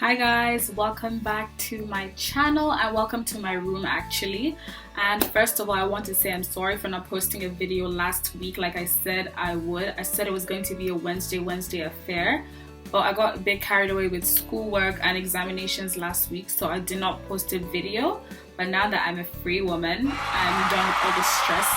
Hi guys, welcome back to my channel and welcome to my room actually. And first of all, I want to say I'm sorry for not posting a video last week like I said I would. I said it was going to be a Wednesday affair, but I got a bit carried away with schoolwork and examinations last week, so I did not post a video. But now that I'm a free woman, I'm done with all the stress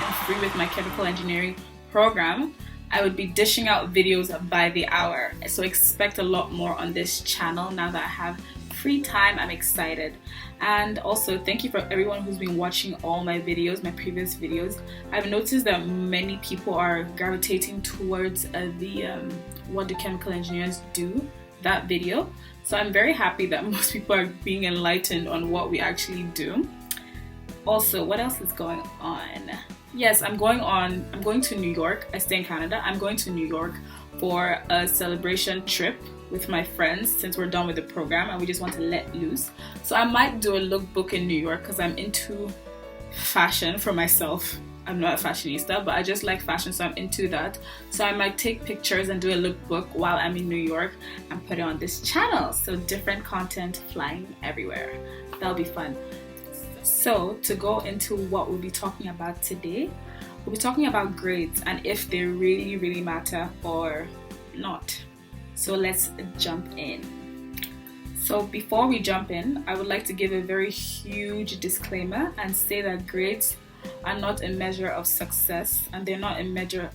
and free with my chemical engineering program, I would be dishing out videos by the hour. So expect a lot more on this channel now that I have free time. I'm excited. And also thank you for everyone who's been watching all my videos, my previous videos. I've noticed that many people are gravitating towards the what do chemical engineers do, that video. So I'm very happy that most people are being enlightened on what we actually do. Also, what else is going on? Yes, I'm going to New York. I stay in Canada. I'm going to New York for a celebration trip with my friends since we're done with the program and we just want to let loose. So I might do a lookbook in New York because I'm into fashion for myself. I'm not a fashionista, but I just like fashion, so I'm into that. So I might take pictures and do a lookbook while I'm in New York and put it on this channel. So different content flying everywhere. That'll be fun. So to go into what we'll be talking about today, we'll be talking about grades and if they really matter or not. So let's jump in. So before we jump in, I would like to give a very huge disclaimer and say that grades are not a measure of success and they're not a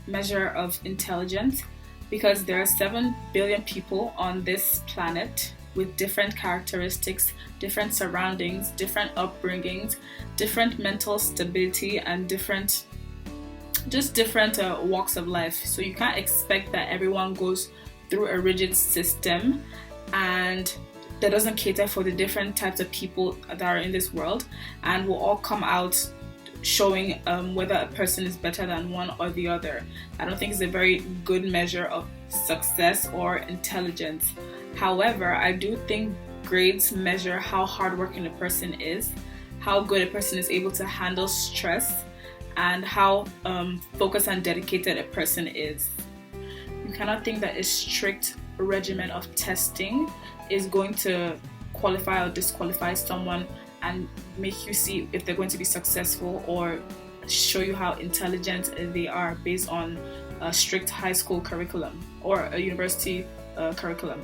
measure of intelligence, because there are 7 billion people on this planet with different characteristics, different surroundings, different upbringings, different mental stability, and different walks of life. So you can't expect that everyone goes through a rigid system and that doesn't cater for the different types of people that are in this world, and will all come out showing whether a person is better than one or the other. I don't think it's a very good measure of success or intelligence. However, I do think grades measure how hardworking a person is, how good a person is able to handle stress, and how focused and dedicated a person is. You cannot think that a strict regimen of testing is going to qualify or disqualify someone and make you see if they're going to be successful or show you how intelligent they are based on a strict high school curriculum or a university curriculum.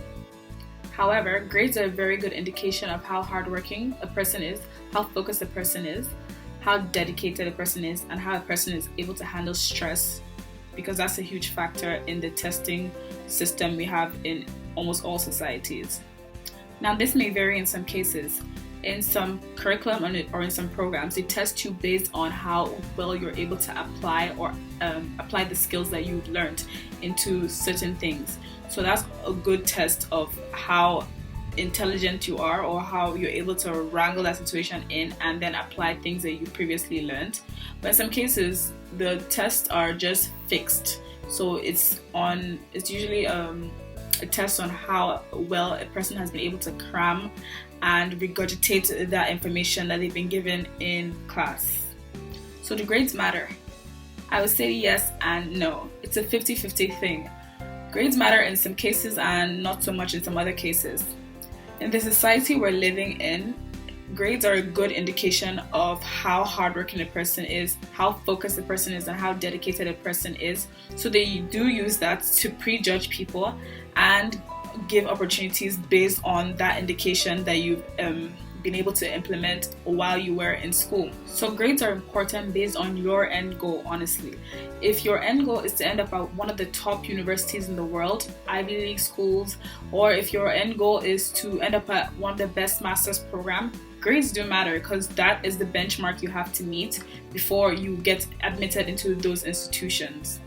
However, grades are a very good indication of how hardworking a person is, how focused a person is, how dedicated a person is, and how a person is able to handle stress, because that's a huge factor in the testing system we have in almost all societies. Now, this may vary in some cases. In some curriculum or in some programs, they test you based on how well you're able to apply the skills that you've learned into certain things. So that's a good test of how intelligent you are or how you're able to wrangle that situation in and then apply things that you previously learned. But in some cases, the tests are just fixed. So it's usually a test on how well a person has been able to cram and regurgitate that information that they've been given in class. So do grades matter? I would say yes and no. It's a 50-50 thing. Grades matter in some cases and not so much in some other cases. In the society we're living in, grades are a good indication of how hardworking a person is, how focused a person is, and how dedicated a person is. So they do use that to prejudge people and give opportunities based on that indication that you've been able to implement while you were in school. So grades are important based on your end goal, honestly. If your end goal is to end up at one of the top universities in the world, Ivy League schools, or if your end goal is to end up at one of the best master's programs, grades do matter because that is the benchmark you have to meet before you get admitted into those institutions.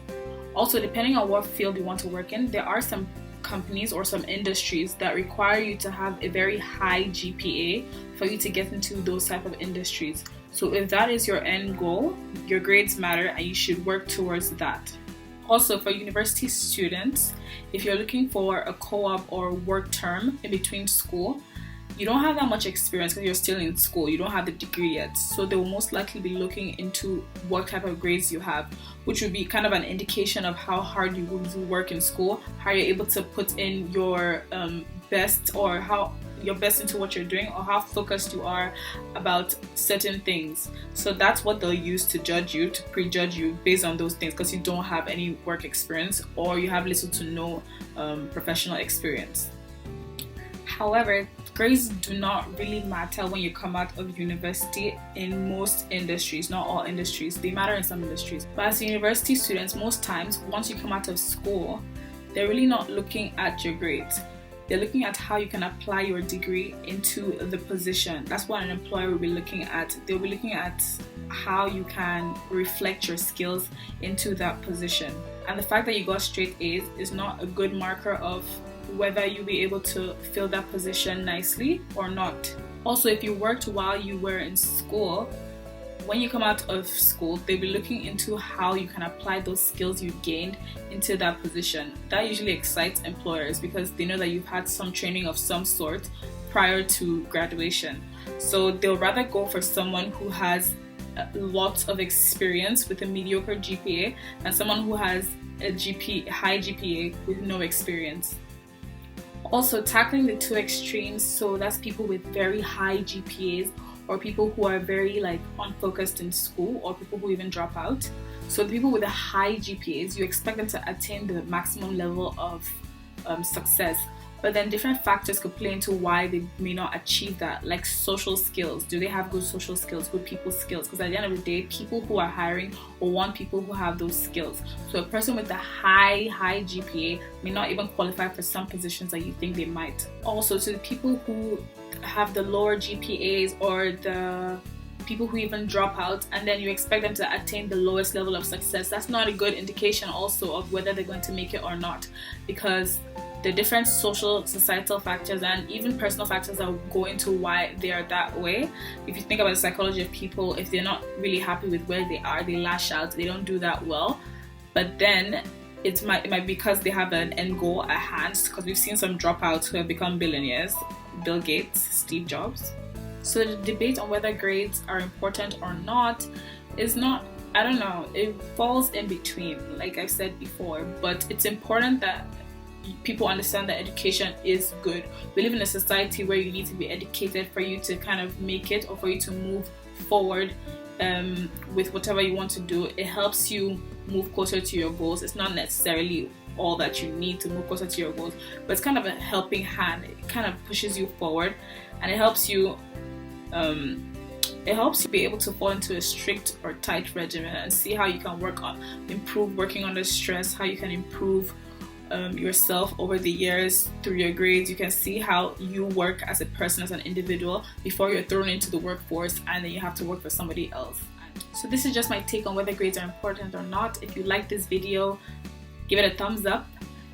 Also, depending on what field you want to work in, there are some companies or some industries that require you to have a very high GPA for you to get into those type of industries. So if that is your end goal, your grades matter and you should work towards that. Also, for university students, if you're looking for a co-op or work term in between school, you don't have that much experience because you're still in school, you don't have the degree yet, so they will most likely be looking into what type of grades you have, which would be kind of an indication of how hard you will work in school, how you're able to put in your best, or how your best into what you're doing, or how focused you are about certain things. So that's what they'll use to judge you, to prejudge you based on those things, because you don't have any work experience or you have little to no professional experience. However, grades do not really matter when you come out of university in most industries, not all industries. They matter in some industries. But as university students, most times, once you come out of school, they're really not looking at your grades. They're looking at how you can apply your degree into the position. That's what an employer will be looking at. They'll be looking at how you can reflect your skills into that position. And the fact that you got straight A's is not a good marker of whether you'll be able to fill that position nicely or not. Also, if you worked while you were in school, when you come out of school, they'll be looking into how you can apply those skills you gained into that position. That usually excites employers because they know that you've had some training of some sort prior to graduation. So they'll rather go for someone who has lots of experience with a mediocre GPA than someone who has a high GPA with no experience. Also, tackling the two extremes, so that's people with very high GPAs or people who are very unfocused in school, or people who even drop out. So the people with the high GPAs, you expect them to attain the maximum level of success. But then different factors could play into why they may not achieve that, like social skills. Do they have good social skills, good people skills? Because at the end of the day, people who are hiring will want people who have those skills. So a person with a high GPA may not even qualify for some positions that you think they might. Also, to the people who have the lower GPAs, or the people who even drop out, and then you expect them to attain the lowest level of success, that's not a good indication also of whether they're going to make it or not, because the different social, societal factors and even personal factors that go into why they are that way. If you think about the psychology of people, if they're not really happy with where they are, they lash out, they don't do that well. But then it might be because they have an end goal at hand, because we've seen some dropouts who have become billionaires. Bill Gates, Steve Jobs. So the debate on whether grades are important or not is not, I don't know, it falls in between, like I said before. But it's important that people understand that education is good. We live in a society where you need to be educated for you to kind of make it, or for you to move forward with whatever you want to do. It helps you move closer to your goals. It's not necessarily all that you need to move closer to your goals, but it's kind of a helping hand. It kind of pushes you forward, and it helps you be able to fall into a strict or tight regimen and see how you can improve working under stress, how you can improve yourself over the years through your grades. You can see how you work as a person, as an individual, before you're thrown into the workforce and then you have to work for somebody else. So this is just my take on whether grades are important or not. If you like this video, give it a thumbs up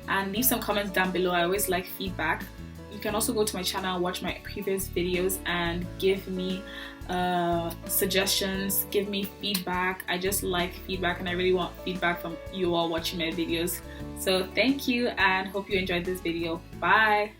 and leave some comments down below. I always like feedback. You can also go to my channel and watch my previous videos and give me suggestions, give me feedback. I just like feedback and I really want feedback from you all watching my videos. So thank you and hope you enjoyed this video. Bye!